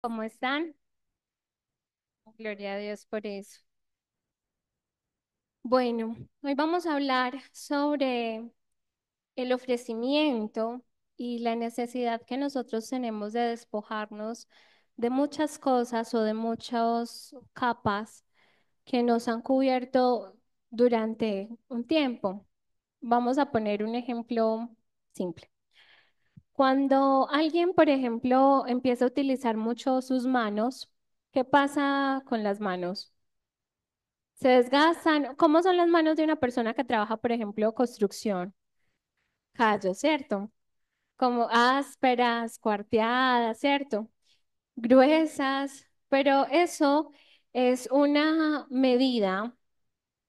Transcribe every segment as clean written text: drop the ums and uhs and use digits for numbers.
¿Cómo están? Gloria a Dios por eso. Bueno, hoy vamos a hablar sobre el ofrecimiento y la necesidad que nosotros tenemos de despojarnos de muchas cosas o de muchas capas que nos han cubierto durante un tiempo. Vamos a poner un ejemplo simple. Cuando alguien, por ejemplo, empieza a utilizar mucho sus manos, ¿qué pasa con las manos? Se desgastan. ¿Cómo son las manos de una persona que trabaja, por ejemplo, construcción? Callo, ¿cierto? Como ásperas, cuarteadas, ¿cierto? Gruesas, pero eso es una medida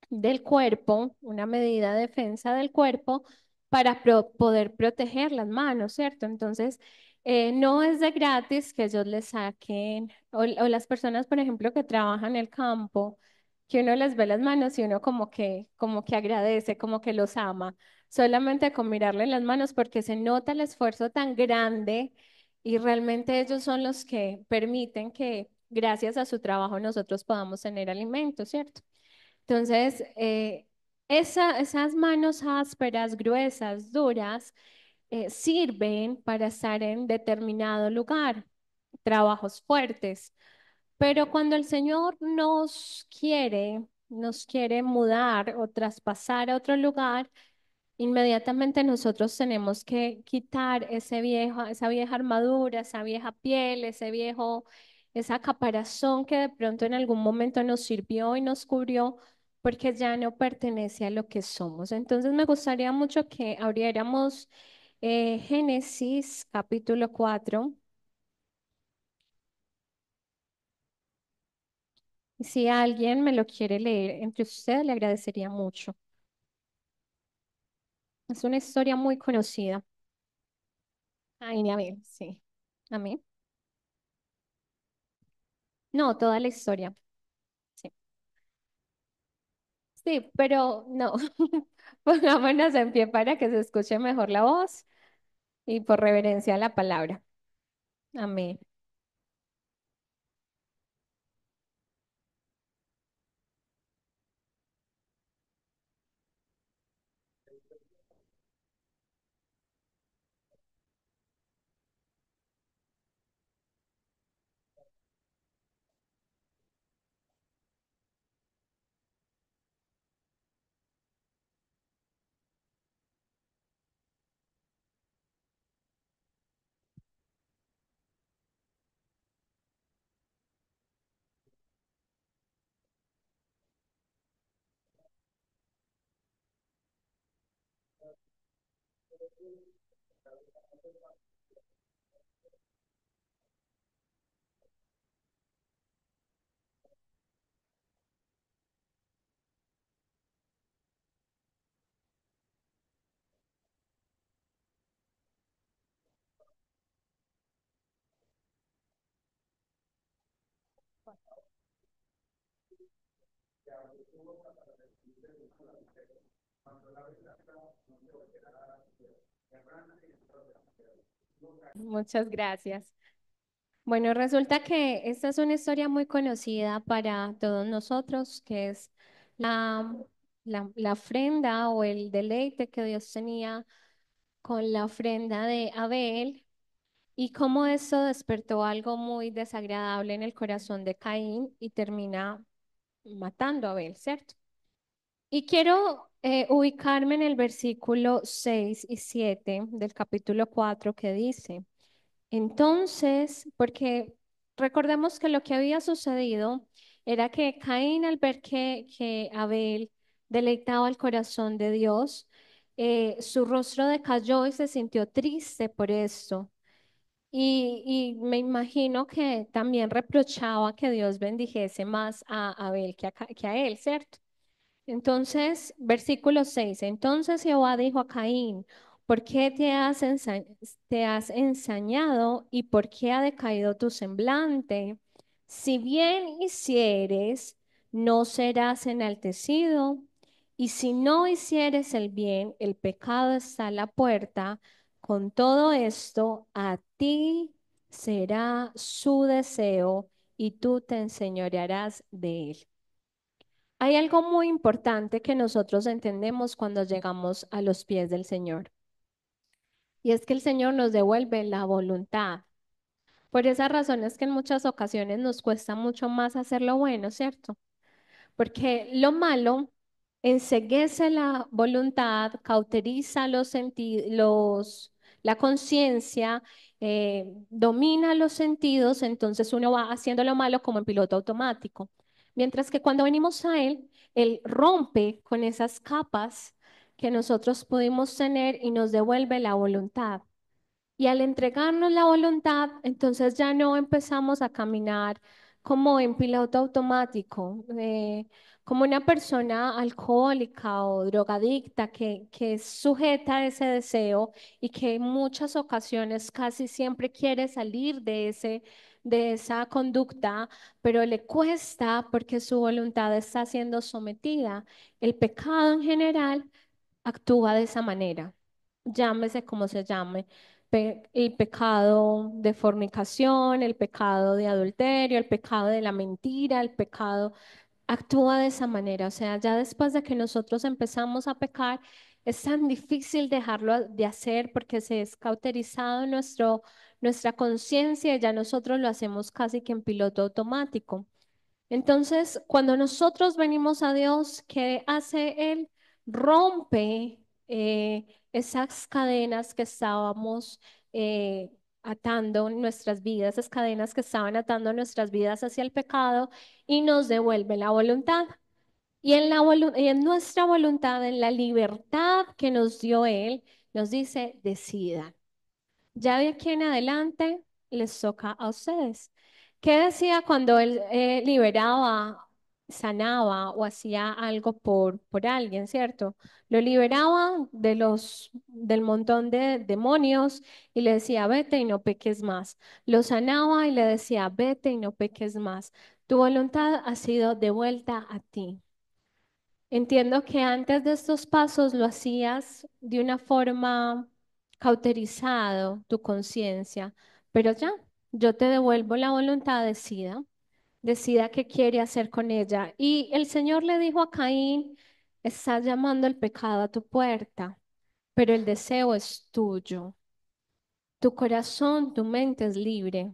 del cuerpo, una medida de defensa del cuerpo para poder proteger las manos, ¿cierto? Entonces, no es de gratis que ellos les saquen, o las personas, por ejemplo, que trabajan en el campo, que uno les ve las manos y uno como que agradece, como que los ama, solamente con mirarle las manos porque se nota el esfuerzo tan grande y realmente ellos son los que permiten que gracias a su trabajo nosotros podamos tener alimento, ¿cierto? Entonces, esas manos ásperas, gruesas, duras, sirven para estar en determinado lugar, trabajos fuertes. Pero cuando el Señor nos quiere mudar o traspasar a otro lugar, inmediatamente nosotros tenemos que quitar esa vieja armadura, esa vieja piel, esa caparazón que de pronto en algún momento nos sirvió y nos cubrió, porque ya no pertenece a lo que somos. Entonces me gustaría mucho que abriéramos Génesis capítulo 4. Si alguien me lo quiere leer entre ustedes, le agradecería mucho. Es una historia muy conocida. Ay, a ver, sí. A mí. No, toda la historia. Sí, sí, pero no. Pongámonos en pie para que se escuche mejor la voz y por reverencia a la palabra. Amén. Muchas gracias. Bueno, resulta que esta es una historia muy conocida para todos nosotros, que es la, la ofrenda o el deleite que Dios tenía con la ofrenda de Abel y cómo eso despertó algo muy desagradable en el corazón de Caín y termina matando a Abel, ¿cierto? Y quiero ubicarme en el versículo 6 y 7 del capítulo 4 que dice, entonces, porque recordemos que lo que había sucedido era que Caín al ver que Abel deleitaba el corazón de Dios, su rostro decayó y se sintió triste por esto. Y me imagino que también reprochaba que Dios bendijese más a Abel que a él, ¿cierto? Entonces, versículo 6. Entonces Jehová dijo a Caín, ¿por qué te has ensañado y por qué ha decaído tu semblante? Si bien hicieres, no serás enaltecido, y si no hicieres el bien, el pecado está a la puerta. Con todo esto, a ti será su deseo y tú te enseñorearás de él. Hay algo muy importante que nosotros entendemos cuando llegamos a los pies del Señor, y es que el Señor nos devuelve la voluntad. Por esa razón es que en muchas ocasiones nos cuesta mucho más hacer lo bueno, ¿cierto? Porque lo malo enceguece la voluntad, cauteriza la conciencia, domina los sentidos, entonces uno va haciendo lo malo como en piloto automático. Mientras que cuando venimos a Él, Él rompe con esas capas que nosotros pudimos tener y nos devuelve la voluntad. Y al entregarnos la voluntad, entonces ya no empezamos a caminar como en piloto automático, como una persona alcohólica o drogadicta que es sujeta a ese deseo y que en muchas ocasiones casi siempre quiere salir de esa conducta, pero le cuesta porque su voluntad está siendo sometida. El pecado en general actúa de esa manera, llámese como se llame, el pecado de fornicación, el pecado de adulterio, el pecado de la mentira, el pecado actúa de esa manera. O sea, ya después de que nosotros empezamos a pecar, es tan difícil dejarlo de hacer porque se es cauterizado nuestra conciencia y ya nosotros lo hacemos casi que en piloto automático. Entonces, cuando nosotros venimos a Dios, ¿qué hace Él? Rompe esas cadenas que estábamos atando en nuestras vidas, esas cadenas que estaban atando nuestras vidas hacia el pecado y nos devuelve la voluntad. Y en nuestra voluntad, en la libertad que nos dio Él, nos dice, decidan. Ya de aquí en adelante les toca a ustedes. ¿Qué decía cuando él liberaba, sanaba o hacía algo por alguien, cierto? Lo liberaba del montón de demonios y le decía, vete y no peques más. Lo sanaba y le decía, vete y no peques más. Tu voluntad ha sido devuelta a ti. Entiendo que antes de estos pasos lo hacías de una forma cauterizado, tu conciencia, pero ya, yo te devuelvo la voluntad, decida qué quiere hacer con ella. Y el Señor le dijo a Caín, estás llamando el pecado a tu puerta, pero el deseo es tuyo. Tu corazón, tu mente es libre.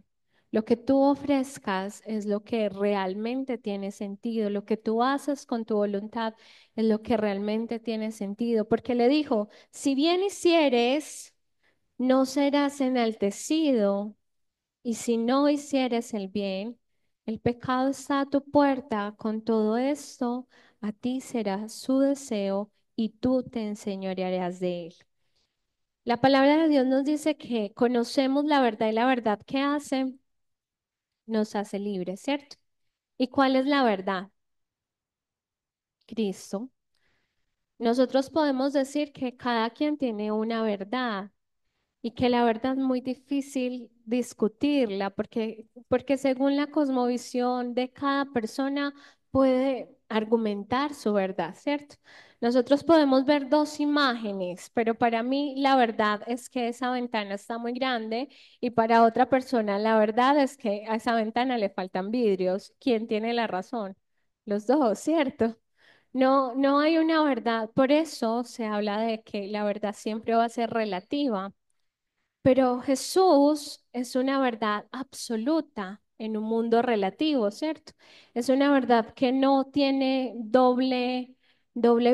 Lo que tú ofrezcas es lo que realmente tiene sentido. Lo que tú haces con tu voluntad es lo que realmente tiene sentido. Porque le dijo, si bien hicieres, no serás enaltecido. Y si no hicieres el bien, el pecado está a tu puerta. Con todo esto, a ti será su deseo y tú te enseñorearás de él. La palabra de Dios nos dice que conocemos la verdad y la verdad que hace nos hace libres, ¿cierto? ¿Y cuál es la verdad? Cristo. Nosotros podemos decir que cada quien tiene una verdad y que la verdad es muy difícil discutirla porque según la cosmovisión de cada persona puede argumentar su verdad, ¿cierto? Nosotros podemos ver dos imágenes, pero para mí la verdad es que esa ventana está muy grande y para otra persona la verdad es que a esa ventana le faltan vidrios. ¿Quién tiene la razón? Los dos, ¿cierto? No, no hay una verdad. Por eso se habla de que la verdad siempre va a ser relativa. Pero Jesús es una verdad absoluta en un mundo relativo, ¿cierto? Es una verdad que no tiene doble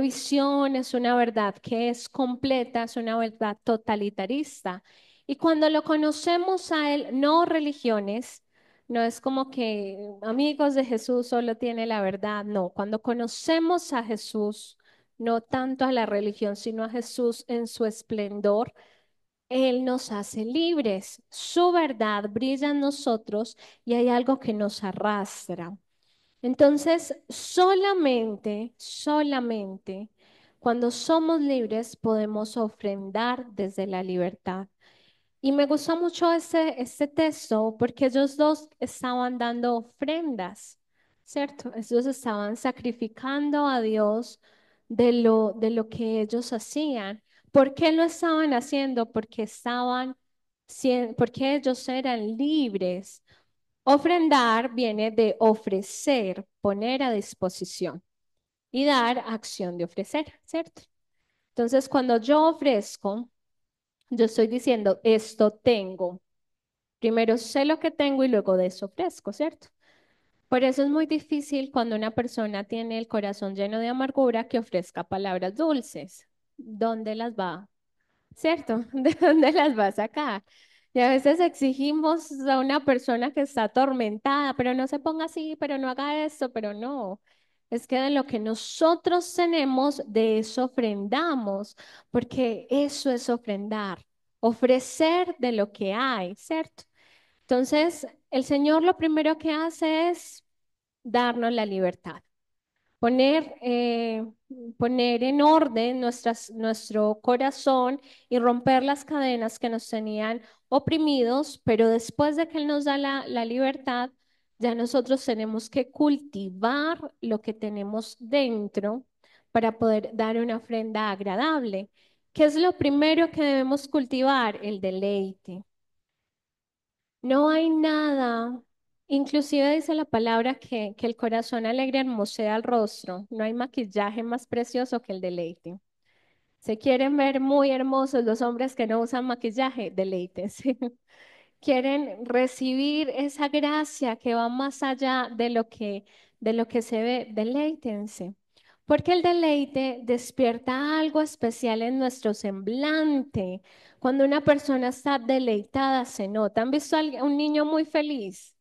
visión, es una verdad que es completa, es una verdad totalitarista. Y cuando lo conocemos a Él, no religiones, no es como que amigos de Jesús solo tiene la verdad, no, cuando conocemos a Jesús, no tanto a la religión, sino a Jesús en su esplendor, él nos hace libres, su verdad brilla en nosotros y hay algo que nos arrastra. Entonces, solamente cuando somos libres podemos ofrendar desde la libertad. Y me gustó mucho este texto porque ellos dos estaban dando ofrendas, ¿cierto? Ellos estaban sacrificando a Dios de lo que ellos hacían. ¿Por qué lo estaban haciendo? Porque estaban porque ellos serán libres. Ofrendar viene de ofrecer, poner a disposición y dar acción de ofrecer, ¿cierto? Entonces, cuando yo ofrezco, yo estoy diciendo, esto tengo. Primero sé lo que tengo y luego de eso ofrezco, ¿cierto? Por eso es muy difícil cuando una persona tiene el corazón lleno de amargura que ofrezca palabras dulces. ¿Dónde las va? ¿Cierto? ¿De dónde las va a sacar? Y a veces exigimos a una persona que está atormentada, pero no se ponga así, pero no haga esto, pero no. Es que de lo que nosotros tenemos, de eso ofrendamos, porque eso es ofrendar, ofrecer de lo que hay, ¿cierto? Entonces, el Señor lo primero que hace es darnos la libertad. Poner, poner en orden nuestro corazón y romper las cadenas que nos tenían oprimidos, pero después de que Él nos da la libertad, ya nosotros tenemos que cultivar lo que tenemos dentro para poder dar una ofrenda agradable. ¿Qué es lo primero que debemos cultivar? El deleite. No hay nada, inclusive dice la palabra que el corazón alegre hermosea el rostro. No hay maquillaje más precioso que el deleite. Se quieren ver muy hermosos los hombres que no usan maquillaje, deleites. Quieren recibir esa gracia que va más allá de lo que se ve, deleítense. Porque el deleite despierta algo especial en nuestro semblante. Cuando una persona está deleitada, se nota. ¿Han visto a un niño muy feliz?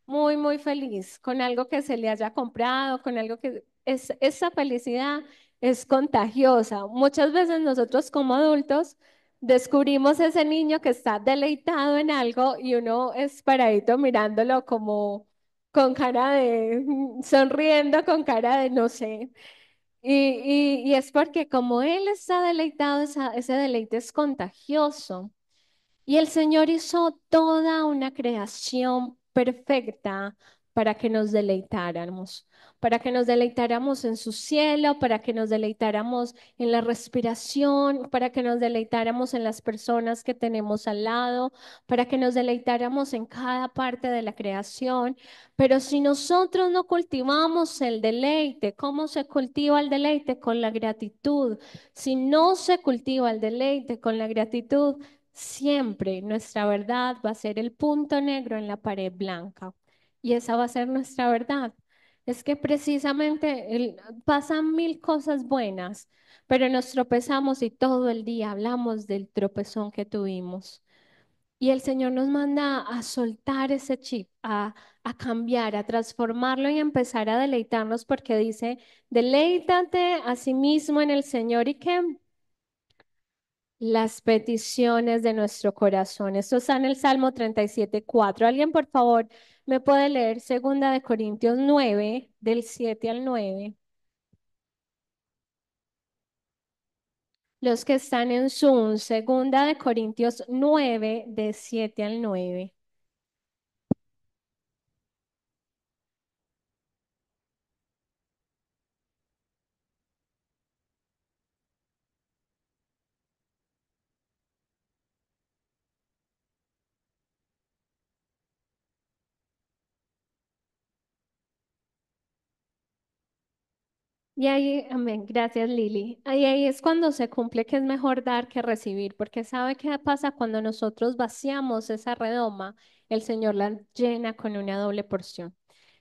Muy, muy feliz con algo que se le haya comprado, con algo que esa felicidad es contagiosa. Muchas veces nosotros como adultos descubrimos ese niño que está deleitado en algo y uno es paradito mirándolo como con cara de, sonriendo con cara de no sé. Y es porque como él está deleitado, ese deleite es contagioso. Y el Señor hizo toda una creación perfecta para que nos deleitáramos, para que nos deleitáramos en su cielo, para que nos deleitáramos en la respiración, para que nos deleitáramos en las personas que tenemos al lado, para que nos deleitáramos en cada parte de la creación. Pero si nosotros no cultivamos el deleite, ¿cómo se cultiva el deleite? Con la gratitud. Si no se cultiva el deleite con la gratitud, siempre nuestra verdad va a ser el punto negro en la pared blanca. Y esa va a ser nuestra verdad. Es que precisamente pasan mil cosas buenas, pero nos tropezamos y todo el día hablamos del tropezón que tuvimos. Y el Señor nos manda a soltar ese chip, a cambiar, a transformarlo y a empezar a deleitarnos porque dice, deleítate a sí mismo en el Señor y que las peticiones de nuestro corazón. Esto está en el Salmo 37:4. ¿Alguien, por favor, me puede leer 2 Corintios 9, del 7 al 9? Los que están en Zoom, 2 Corintios 9, de 7 al 9. Y ahí, amén, gracias Lili. Ahí es cuando se cumple que es mejor dar que recibir, porque ¿sabe qué pasa cuando nosotros vaciamos esa redoma? El Señor la llena con una doble porción.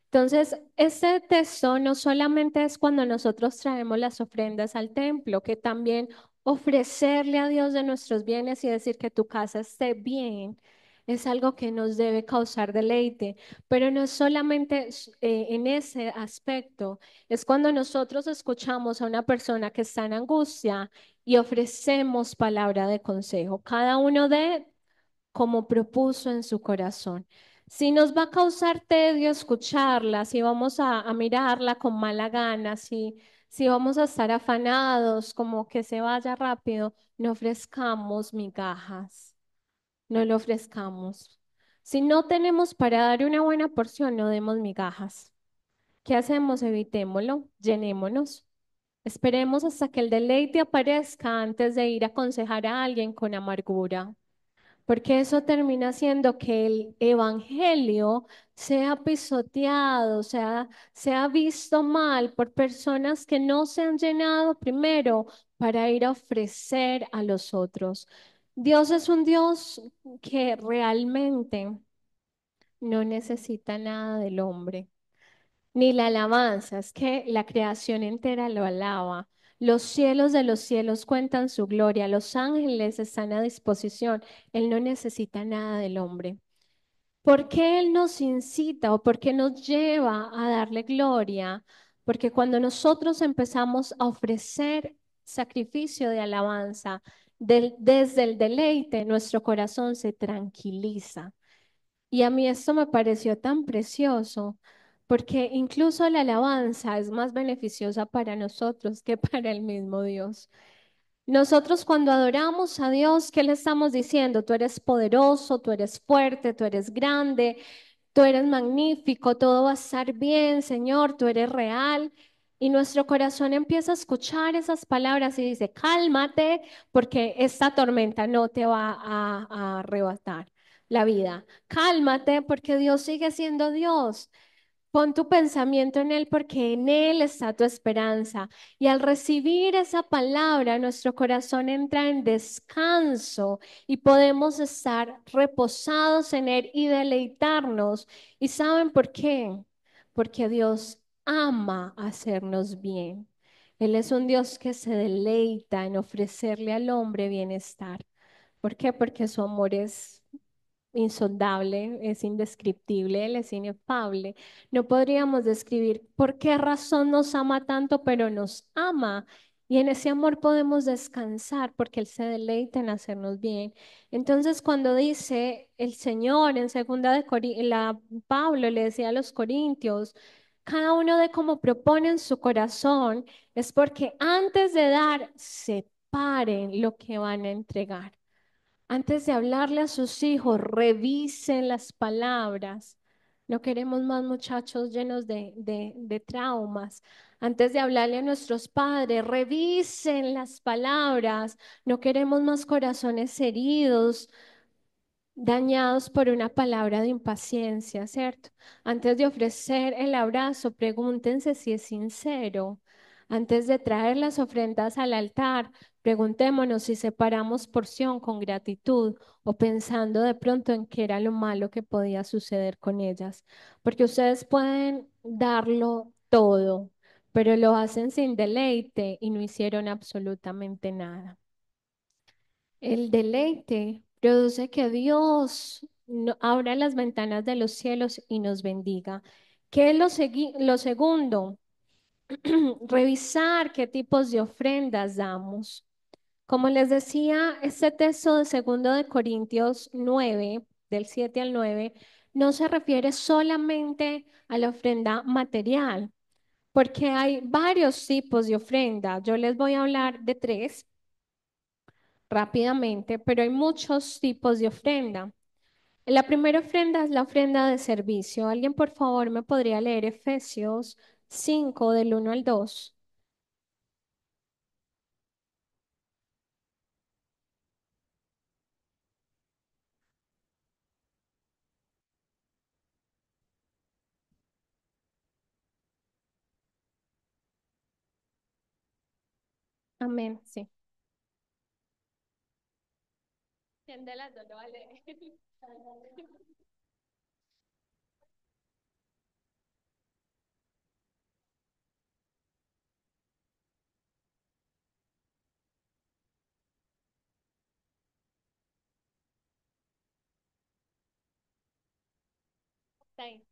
Entonces, este texto no solamente es cuando nosotros traemos las ofrendas al templo, que también ofrecerle a Dios de nuestros bienes y decir que tu casa esté bien, es algo que nos debe causar deleite, pero no es solamente en ese aspecto, es cuando nosotros escuchamos a una persona que está en angustia y ofrecemos palabra de consejo, cada uno de como propuso en su corazón. Si nos va a causar tedio escucharla, si vamos a mirarla con mala gana, si vamos a estar afanados, como que se vaya rápido, no ofrezcamos migajas, no lo ofrezcamos. Si no tenemos para dar una buena porción, no demos migajas. ¿Qué hacemos? Evitémoslo, llenémonos. Esperemos hasta que el deleite aparezca antes de ir a aconsejar a alguien con amargura. porque eso termina haciendo que el evangelio sea pisoteado, sea visto mal por personas que no se han llenado primero para ir a ofrecer a los otros. Dios es un Dios que realmente no necesita nada del hombre, ni la alabanza, es que la creación entera lo alaba. Los cielos de los cielos cuentan su gloria, los ángeles están a disposición. Él no necesita nada del hombre. ¿Por qué Él nos incita o por qué nos lleva a darle gloria? Porque cuando nosotros empezamos a ofrecer sacrificio de alabanza desde el deleite, nuestro corazón se tranquiliza. Y a mí esto me pareció tan precioso, porque incluso la alabanza es más beneficiosa para nosotros que para el mismo Dios. Nosotros cuando adoramos a Dios, ¿qué le estamos diciendo? Tú eres poderoso, tú eres fuerte, tú eres grande, tú eres magnífico, todo va a estar bien, Señor, tú eres real. Y nuestro corazón empieza a escuchar esas palabras y dice, cálmate, porque esta tormenta no te va a arrebatar la vida. Cálmate, porque Dios sigue siendo Dios. Pon tu pensamiento en Él porque en Él está tu esperanza. Y al recibir esa palabra, nuestro corazón entra en descanso y podemos estar reposados en Él y deleitarnos. ¿Y saben por qué? Porque Dios ama hacernos bien. Él es un Dios que se deleita en ofrecerle al hombre bienestar. ¿Por qué? Porque su amor es insondable, es indescriptible, Él es inefable. No podríamos describir por qué razón nos ama tanto, pero nos ama. Y en ese amor podemos descansar porque Él se deleita en hacernos bien. Entonces, cuando dice el Señor en segunda de Pablo le decía a los corintios, cada uno de como propone en su corazón, es porque antes de dar, separen lo que van a entregar. Antes de hablarle a sus hijos, revisen las palabras. No queremos más muchachos llenos de traumas. Antes de hablarle a nuestros padres, revisen las palabras. No queremos más corazones heridos, dañados por una palabra de impaciencia, ¿cierto? Antes de ofrecer el abrazo, pregúntense si es sincero. Antes de traer las ofrendas al altar, preguntémonos si separamos porción con gratitud o pensando de pronto en qué era lo malo que podía suceder con ellas. Porque ustedes pueden darlo todo, pero lo hacen sin deleite y no hicieron absolutamente nada. El deleite produce que Dios abra las ventanas de los cielos y nos bendiga. ¿Qué es lo segundo? Revisar qué tipos de ofrendas damos. Como les decía, este texto de segundo de Corintios 9, del 7 al 9, no se refiere solamente a la ofrenda material, porque hay varios tipos de ofrenda. Yo les voy a hablar de tres rápidamente, pero hay muchos tipos de ofrenda. La primera ofrenda es la ofrenda de servicio. ¿Alguien por favor me podría leer Efesios 5 del 1 al 2? Amén, sí. ¿Quién de las dos lo va a leer? Está ahí.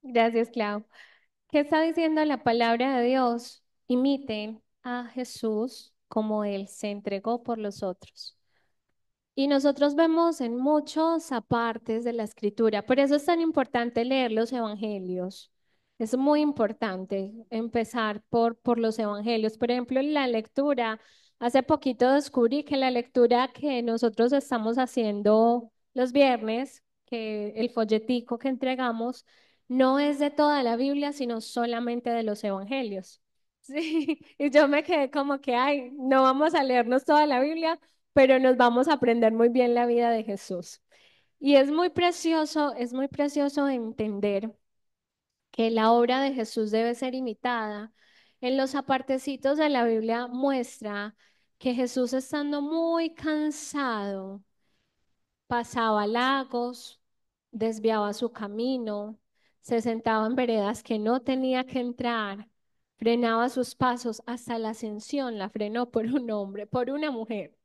Gracias, Clau. ¿Qué está diciendo la palabra de Dios? Imiten a Jesús como Él se entregó por los otros. Y nosotros vemos en muchos apartes de la escritura, por eso es tan importante leer los evangelios. Es muy importante empezar por los evangelios. Por ejemplo, la lectura, hace poquito descubrí que la lectura que nosotros estamos haciendo los viernes, que el folletico que entregamos, no es de toda la Biblia, sino solamente de los evangelios. Sí, y yo me quedé como que, ay, no vamos a leernos toda la Biblia pero nos vamos a aprender muy bien la vida de Jesús. Y es muy precioso entender que la obra de Jesús debe ser imitada. En los apartecitos de la Biblia muestra que Jesús estando muy cansado, pasaba lagos, desviaba su camino, se sentaba en veredas que no tenía que entrar, frenaba sus pasos hasta la ascensión, la frenó por un hombre, por una mujer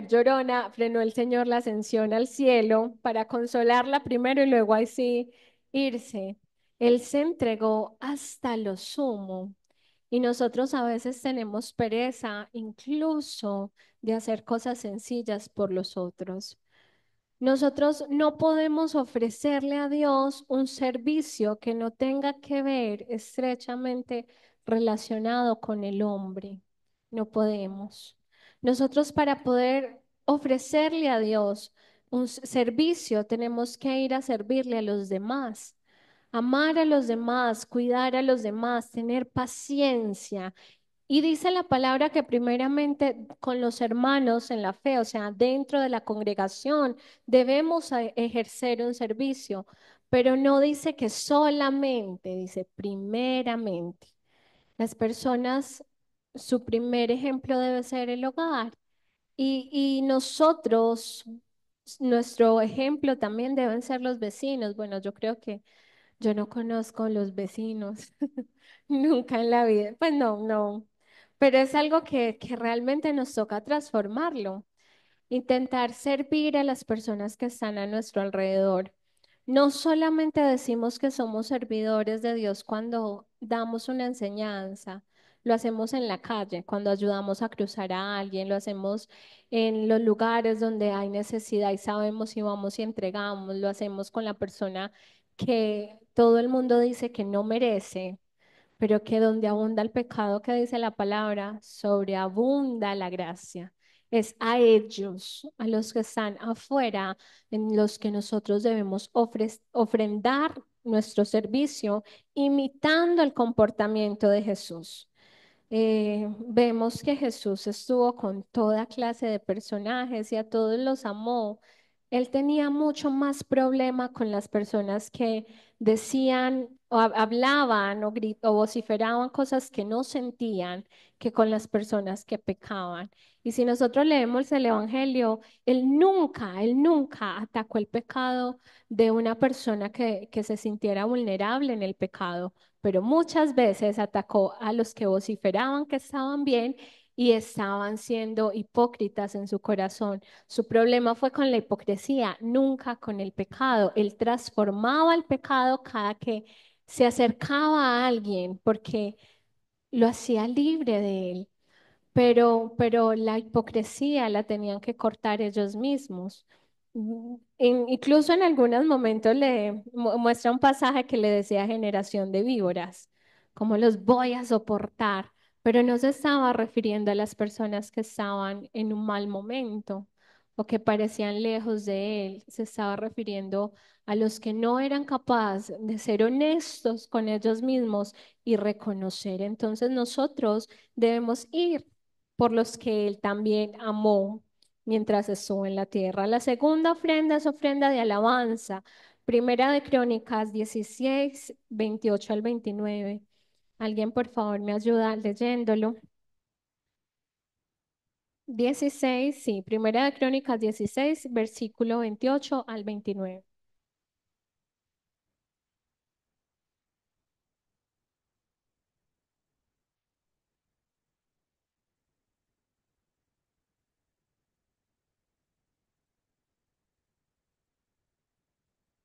llorona, frenó el Señor la ascensión al cielo para consolarla primero y luego ahí sí irse. Él se entregó hasta lo sumo. Y nosotros a veces tenemos pereza incluso de hacer cosas sencillas por los otros. Nosotros no podemos ofrecerle a Dios un servicio que no tenga que ver estrechamente relacionado con el hombre. No podemos. Nosotros para poder ofrecerle a Dios un servicio tenemos que ir a servirle a los demás. Amar a los demás, cuidar a los demás, tener paciencia, y dice la palabra que primeramente con los hermanos en la fe, o sea, dentro de la congregación, debemos ejercer un servicio, pero no dice que solamente, dice primeramente. Las personas, su primer ejemplo debe ser el hogar y nosotros, nuestro ejemplo también deben ser los vecinos. Bueno, yo creo que yo no conozco los vecinos, nunca en la vida. Pues no, no. Pero es algo que realmente nos toca transformarlo. Intentar servir a las personas que están a nuestro alrededor. No solamente decimos que somos servidores de Dios cuando damos una enseñanza, lo hacemos en la calle, cuando ayudamos a cruzar a alguien, lo hacemos en los lugares donde hay necesidad y sabemos y vamos y entregamos, lo hacemos con la persona que todo el mundo dice que no merece, pero que donde abunda el pecado, que dice la palabra, sobreabunda la gracia. Es a ellos, a los que están afuera, en los que nosotros debemos ofrendar nuestro servicio, imitando el comportamiento de Jesús. Vemos que Jesús estuvo con toda clase de personajes y a todos los amó. Él tenía mucho más problema con las personas que decían o hablaban o vociferaban cosas que no sentían que con las personas que pecaban. Y si nosotros leemos el Evangelio, él nunca atacó el pecado de una persona que se sintiera vulnerable en el pecado, pero muchas veces atacó a los que vociferaban que estaban bien y estaban siendo hipócritas en su corazón. Su problema fue con la hipocresía, nunca con el pecado. Él transformaba el pecado cada que se acercaba a alguien porque lo hacía libre de él, pero la hipocresía la tenían que cortar ellos mismos. Incluso en algunos momentos le muestra un pasaje que le decía generación de víboras, como los voy a soportar, pero no se estaba refiriendo a las personas que estaban en un mal momento o que parecían lejos de él, se estaba refiriendo a los que no eran capaces de ser honestos con ellos mismos y reconocer. Entonces nosotros debemos ir por los que él también amó mientras estuvo en la tierra. La segunda ofrenda es ofrenda de alabanza. Primera de Crónicas 16, 28 al 29. Alguien por favor me ayuda leyéndolo. 16, sí, Primera de Crónicas 16, versículo 28 al 29.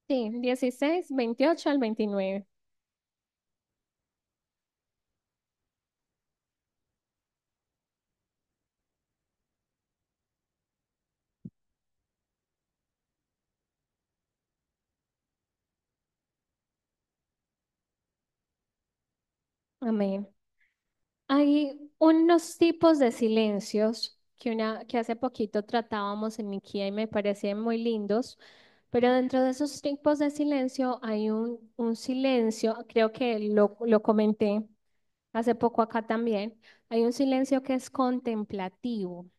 Sí, 16, 28 al 29. Amén. Hay unos tipos de silencios que hace poquito tratábamos en Nikia y me parecían muy lindos, pero dentro de esos tipos de silencio hay un silencio, creo que lo comenté hace poco acá también, hay un silencio que es contemplativo.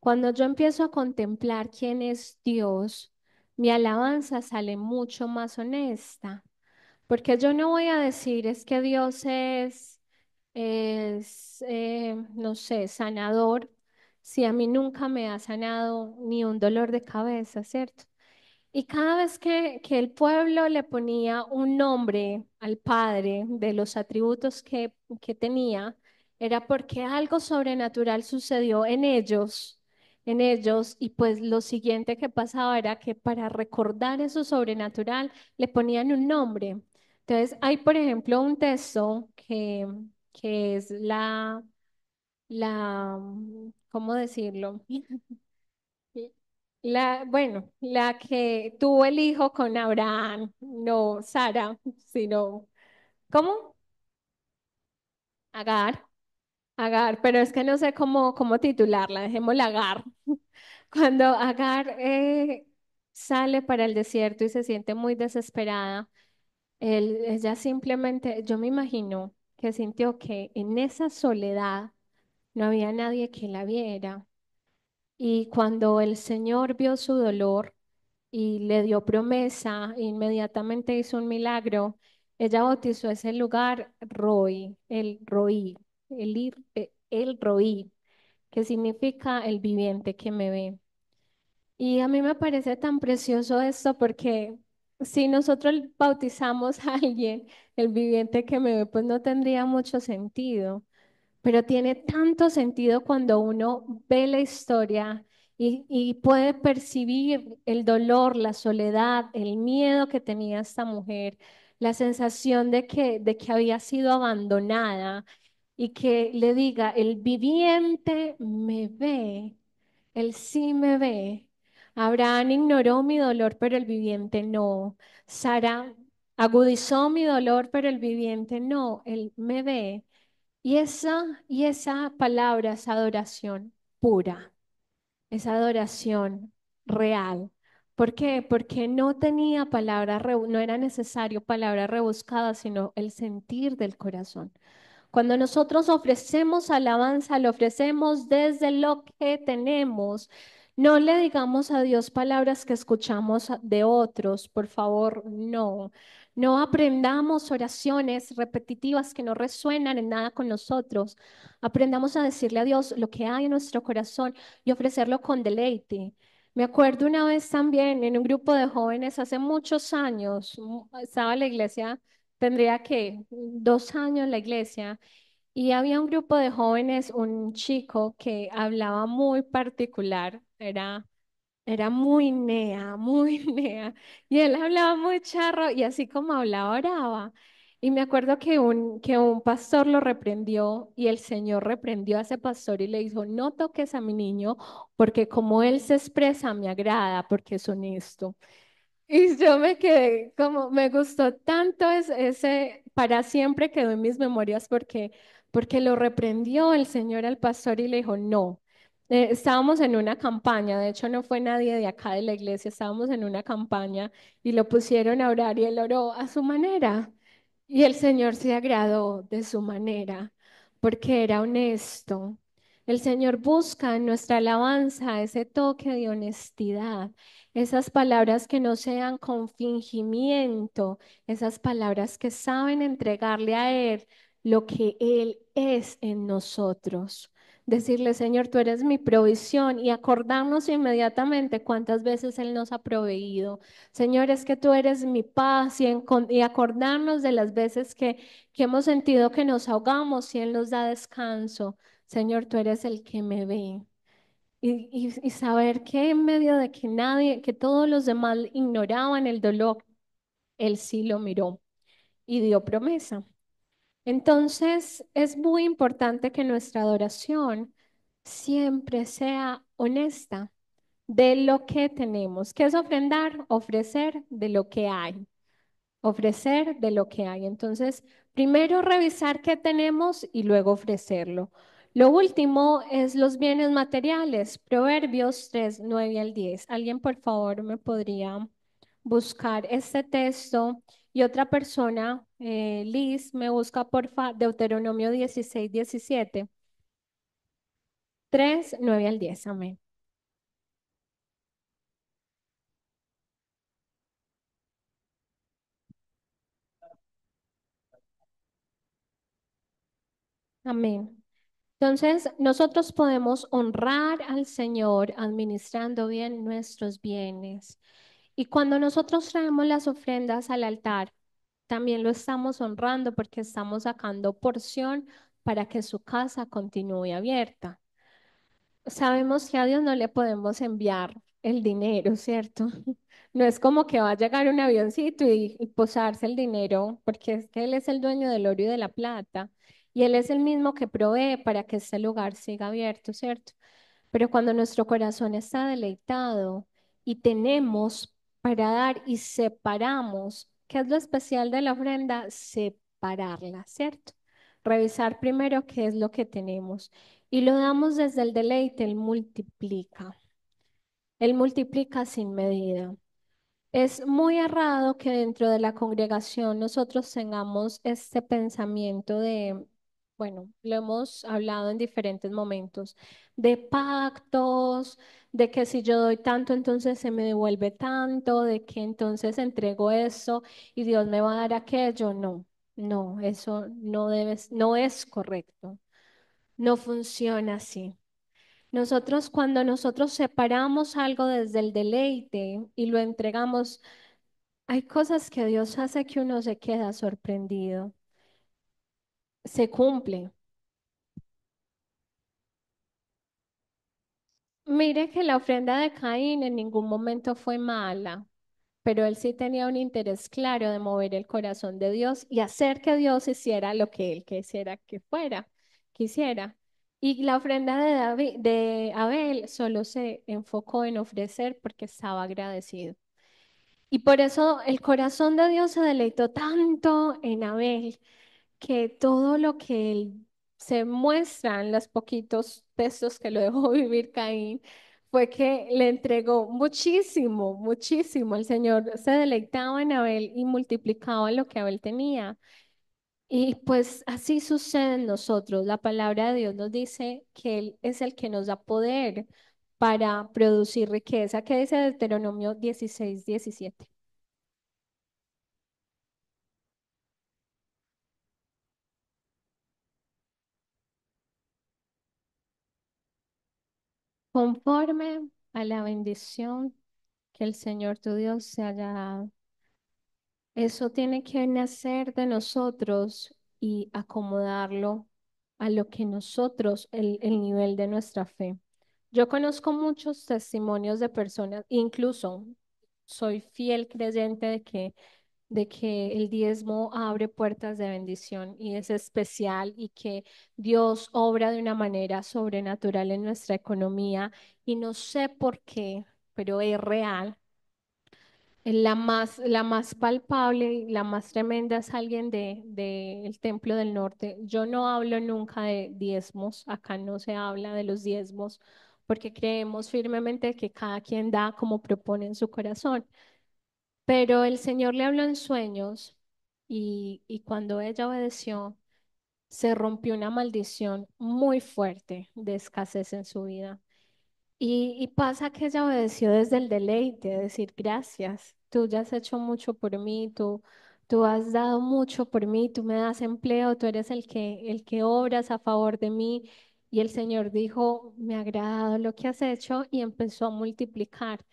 Cuando yo empiezo a contemplar quién es Dios, mi alabanza sale mucho más honesta, porque yo no voy a decir es que Dios no sé, sanador, si a mí nunca me ha sanado ni un dolor de cabeza, ¿cierto? Y cada vez que el pueblo le ponía un nombre al Padre de los atributos que tenía, era porque algo sobrenatural sucedió en ellos, y pues lo siguiente que pasaba era que para recordar eso sobrenatural le ponían un nombre. Entonces, hay, por ejemplo, un texto que es ¿cómo decirlo? La que tuvo el hijo con Abraham, no Sara, sino, ¿cómo? Agar, Agar, pero es que no sé cómo titularla, dejémosla Agar. Cuando Agar sale para el desierto y se siente muy desesperada, ella simplemente, yo me imagino que sintió que en esa soledad no había nadie que la viera. Y cuando el Señor vio su dolor y le dio promesa, inmediatamente hizo un milagro. Ella bautizó ese lugar Roí, el Roí, que significa el viviente que me ve. Y a mí me parece tan precioso esto porque si nosotros bautizamos a alguien, el viviente que me ve, pues no tendría mucho sentido. Pero tiene tanto sentido cuando uno ve la historia y puede percibir el dolor, la soledad, el miedo que tenía esta mujer, la sensación de que había sido abandonada y que le diga, el viviente me ve, él sí me ve. Abraham ignoró mi dolor, pero el viviente no. Sara agudizó mi dolor, pero el viviente no, él me ve. Y esa palabra es adoración pura, es adoración real. ¿Por qué? Porque no tenía no era necesario palabras rebuscadas, sino el sentir del corazón. Cuando nosotros ofrecemos alabanza, lo ofrecemos desde lo que tenemos. No le digamos a Dios palabras que escuchamos de otros, por favor, no. No aprendamos oraciones repetitivas que no resuenan en nada con nosotros. Aprendamos a decirle a Dios lo que hay en nuestro corazón y ofrecerlo con deleite. Me acuerdo una vez también en un grupo de jóvenes hace muchos años, estaba la iglesia, tendría que 2 años la iglesia, y había un grupo de jóvenes, un chico que hablaba muy particular, era muy nea, muy nea, y él hablaba muy charro y así como hablaba, oraba. Y me acuerdo que un pastor lo reprendió y el Señor reprendió a ese pastor y le dijo, no toques a mi niño porque como él se expresa me agrada porque es honesto. Y yo me quedé como, me gustó tanto ese, para siempre quedó en mis memorias porque lo reprendió el Señor al pastor y le dijo, no. Estábamos en una campaña, de hecho no fue nadie de acá de la iglesia, estábamos en una campaña y lo pusieron a orar y él oró a su manera. Y el Señor se agradó de su manera porque era honesto. El Señor busca en nuestra alabanza ese toque de honestidad, esas palabras que no sean con fingimiento, esas palabras que saben entregarle a Él lo que Él es en nosotros. Decirle, Señor, tú eres mi provisión y acordarnos inmediatamente cuántas veces Él nos ha proveído. Señor, es que tú eres mi paz y acordarnos de las veces que hemos sentido que nos ahogamos y Él nos da descanso. Señor, tú eres el que me ve. Y saber que en medio de que nadie, que todos los demás ignoraban el dolor, Él sí lo miró y dio promesa. Entonces, es muy importante que nuestra adoración siempre sea honesta de lo que tenemos. ¿Qué es ofrendar? Ofrecer de lo que hay, ofrecer de lo que hay. Entonces, primero revisar qué tenemos y luego ofrecerlo. Lo último es los bienes materiales, Proverbios 3, 9 al 10. ¿Alguien por favor me podría buscar este texto? Y otra persona, Liz, me busca porfa Deuteronomio 16, 17. 3, 9 al 10. Amén. Amén. Entonces, nosotros podemos honrar al Señor administrando bien nuestros bienes. Y cuando nosotros traemos las ofrendas al altar, también lo estamos honrando porque estamos sacando porción para que su casa continúe abierta. Sabemos que a Dios no le podemos enviar el dinero, ¿cierto? No es como que va a llegar un avioncito y posarse el dinero, porque es que Él es el dueño del oro y de la plata, y Él es el mismo que provee para que este lugar siga abierto, ¿cierto? Pero cuando nuestro corazón está deleitado y tenemos para dar y separamos, ¿qué es lo especial de la ofrenda? Separarla, ¿cierto? Revisar primero qué es lo que tenemos y lo damos desde el deleite, Él multiplica sin medida. Es muy errado que dentro de la congregación nosotros tengamos este pensamiento de, bueno, lo hemos hablado en diferentes momentos, de pactos, de que si yo doy tanto, entonces se me devuelve tanto, de que entonces entrego eso y Dios me va a dar aquello. No, no, eso no es correcto. No funciona así. Cuando nosotros separamos algo desde el deleite y lo entregamos, hay cosas que Dios hace que uno se queda sorprendido. Se cumple. Mire que la ofrenda de Caín en ningún momento fue mala, pero él sí tenía un interés claro de mover el corazón de Dios y hacer que Dios hiciera lo que él quisiera que fuera, quisiera. Y la ofrenda de Abel solo se enfocó en ofrecer porque estaba agradecido. Y por eso el corazón de Dios se deleitó tanto en Abel que todo lo que él se muestra en los poquitos textos que lo dejó vivir Caín fue que le entregó muchísimo, muchísimo. El Señor se deleitaba en Abel y multiplicaba lo que Abel tenía. Y pues así sucede en nosotros. La palabra de Dios nos dice que Él es el que nos da poder para producir riqueza. ¿Qué dice Deuteronomio 16:17? Conforme a la bendición que el Señor tu Dios se haya dado. Eso tiene que nacer de nosotros y acomodarlo a lo que nosotros, el nivel de nuestra fe. Yo conozco muchos testimonios de personas, incluso soy fiel creyente de que el diezmo abre puertas de bendición y es especial y que Dios obra de una manera sobrenatural en nuestra economía y no sé por qué, pero es real. La más palpable y la más tremenda es alguien del Templo del Norte. Yo no hablo nunca de diezmos, acá no se habla de los diezmos, porque creemos firmemente que cada quien da como propone en su corazón. Pero el Señor le habló en sueños y cuando ella obedeció, se rompió una maldición muy fuerte de escasez en su vida. Y pasa que ella obedeció desde el deleite, decir gracias, tú ya has hecho mucho por mí, tú has dado mucho por mí, tú me das empleo, tú eres el que obras a favor de mí. Y el Señor dijo, me ha agradado lo que has hecho y empezó a multiplicar.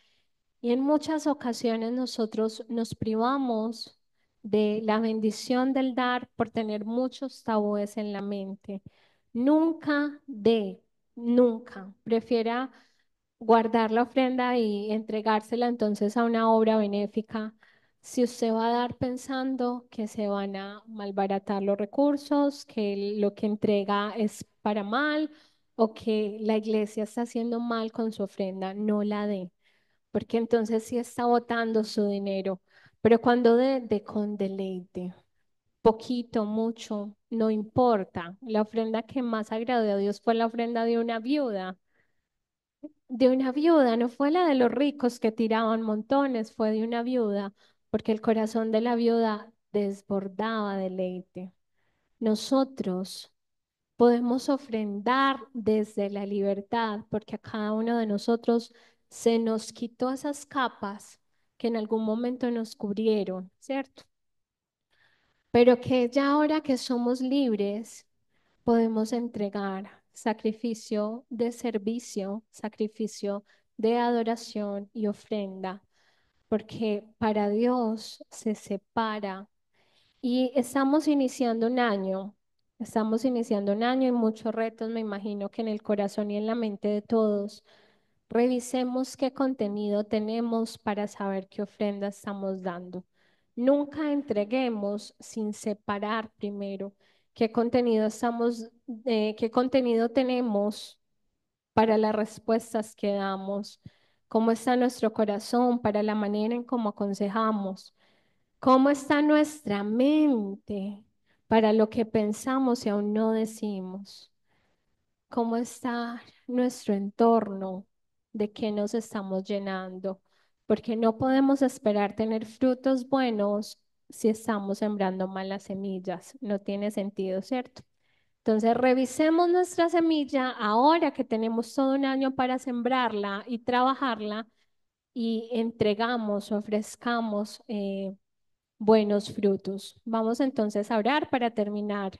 Y en muchas ocasiones nosotros nos privamos de la bendición del dar por tener muchos tabúes en la mente. Nunca dé, nunca. Prefiera guardar la ofrenda y entregársela entonces a una obra benéfica. Si usted va a dar pensando que se van a malbaratar los recursos, que lo que entrega es para mal o que la iglesia está haciendo mal con su ofrenda, no la dé porque entonces sí está botando su dinero. Pero cuando de con deleite, poquito, mucho, no importa. La ofrenda que más agradó a Dios fue la ofrenda de una viuda, no fue la de los ricos que tiraban montones, fue de una viuda, porque el corazón de la viuda desbordaba deleite. Nosotros podemos ofrendar desde la libertad, porque a cada uno de nosotros se nos quitó esas capas que en algún momento nos cubrieron, ¿cierto? Pero que ya ahora que somos libres, podemos entregar sacrificio de servicio, sacrificio de adoración y ofrenda, porque para Dios se separa y estamos iniciando un año y muchos retos, me imagino que en el corazón y en la mente de todos. Revisemos qué contenido tenemos para saber qué ofrenda estamos dando. Nunca entreguemos sin separar primero qué contenido tenemos para las respuestas que damos, cómo está nuestro corazón para la manera en cómo aconsejamos, cómo está nuestra mente para lo que pensamos y aún no decimos, cómo está nuestro entorno, de qué nos estamos llenando, porque no podemos esperar tener frutos buenos si estamos sembrando malas semillas. No tiene sentido, ¿cierto? Entonces, revisemos nuestra semilla ahora que tenemos todo un año para sembrarla y trabajarla y entregamos, ofrezcamos buenos frutos. Vamos entonces a orar para terminar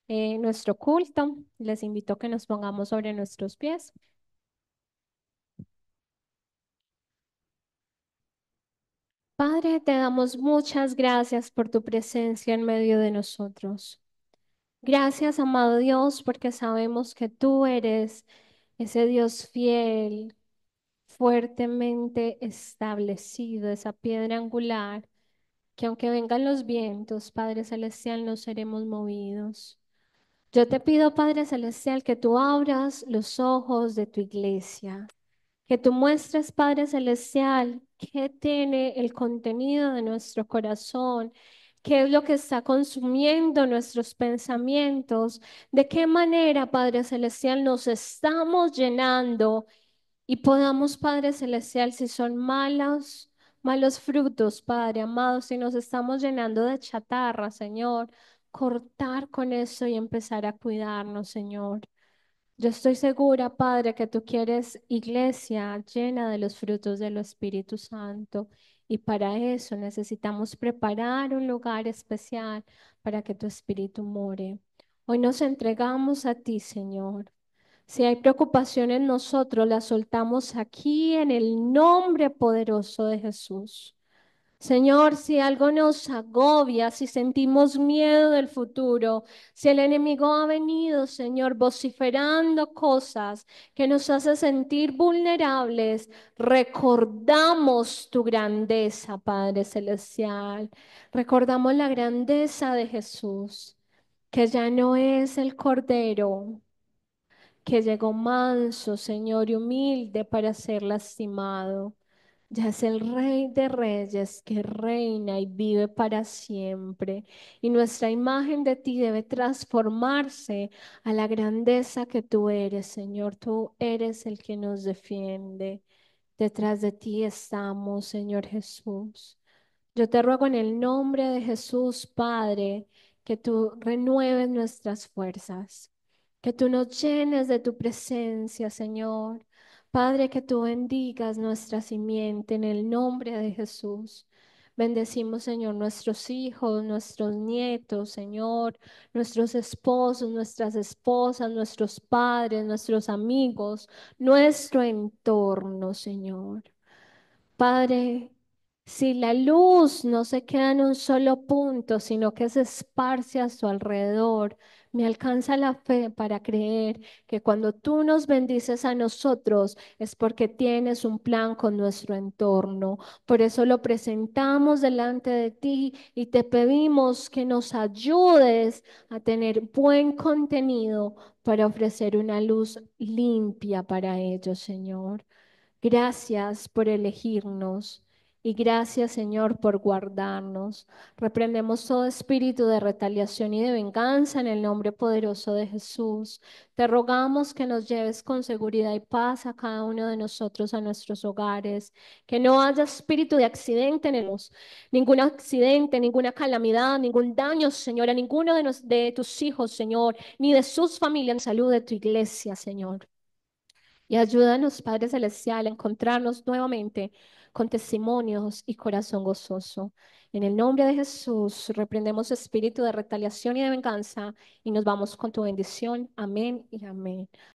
nuestro culto. Les invito a que nos pongamos sobre nuestros pies. Padre, te damos muchas gracias por tu presencia en medio de nosotros. Gracias, amado Dios, porque sabemos que tú eres ese Dios fiel, fuertemente establecido, esa piedra angular, que aunque vengan los vientos, Padre Celestial, no seremos movidos. Yo te pido, Padre Celestial, que tú abras los ojos de tu iglesia, que tú muestres, Padre Celestial, qué tiene el contenido de nuestro corazón, qué es lo que está consumiendo nuestros pensamientos, de qué manera, Padre Celestial, nos estamos llenando y podamos, Padre Celestial, si son malos frutos, Padre amado, si nos estamos llenando de chatarra, Señor, cortar con eso y empezar a cuidarnos, Señor. Yo estoy segura, Padre, que tú quieres iglesia llena de los frutos del Espíritu Santo y para eso necesitamos preparar un lugar especial para que tu Espíritu more. Hoy nos entregamos a ti, Señor. Si hay preocupación en nosotros, la soltamos aquí en el nombre poderoso de Jesús. Señor, si algo nos agobia, si sentimos miedo del futuro, si el enemigo ha venido, Señor, vociferando cosas que nos hace sentir vulnerables, recordamos tu grandeza, Padre Celestial. Recordamos la grandeza de Jesús, que ya no es el Cordero que llegó manso, Señor, y humilde para ser lastimado. Ya es el Rey de Reyes que reina y vive para siempre. Y nuestra imagen de ti debe transformarse a la grandeza que tú eres, Señor. Tú eres el que nos defiende. Detrás de ti estamos, Señor Jesús. Yo te ruego en el nombre de Jesús, Padre, que tú renueves nuestras fuerzas, que tú nos llenes de tu presencia, Señor. Padre, que tú bendigas nuestra simiente en el nombre de Jesús. Bendecimos, Señor, nuestros hijos, nuestros nietos, Señor, nuestros esposos, nuestras esposas, nuestros padres, nuestros amigos, nuestro entorno, Señor. Padre, si la luz no se queda en un solo punto, sino que se esparce a su alrededor, me alcanza la fe para creer que cuando tú nos bendices a nosotros es porque tienes un plan con nuestro entorno. Por eso lo presentamos delante de ti y te pedimos que nos ayudes a tener buen contenido para ofrecer una luz limpia para ellos, Señor. Gracias por elegirnos y gracias, Señor, por guardarnos. Reprendemos todo espíritu de retaliación y de venganza en el nombre poderoso de Jesús. Te rogamos que nos lleves con seguridad y paz a cada uno de nosotros a nuestros hogares, que no haya espíritu de accidente en ellos, ningún accidente, ninguna calamidad, ningún daño, Señor, a ninguno de tus hijos, Señor, ni de sus familias en salud de tu iglesia, Señor. Y ayúdanos, Padre Celestial, a encontrarnos nuevamente con testimonios y corazón gozoso. En el nombre de Jesús, reprendemos espíritu de retaliación y de venganza y nos vamos con tu bendición. Amén y amén.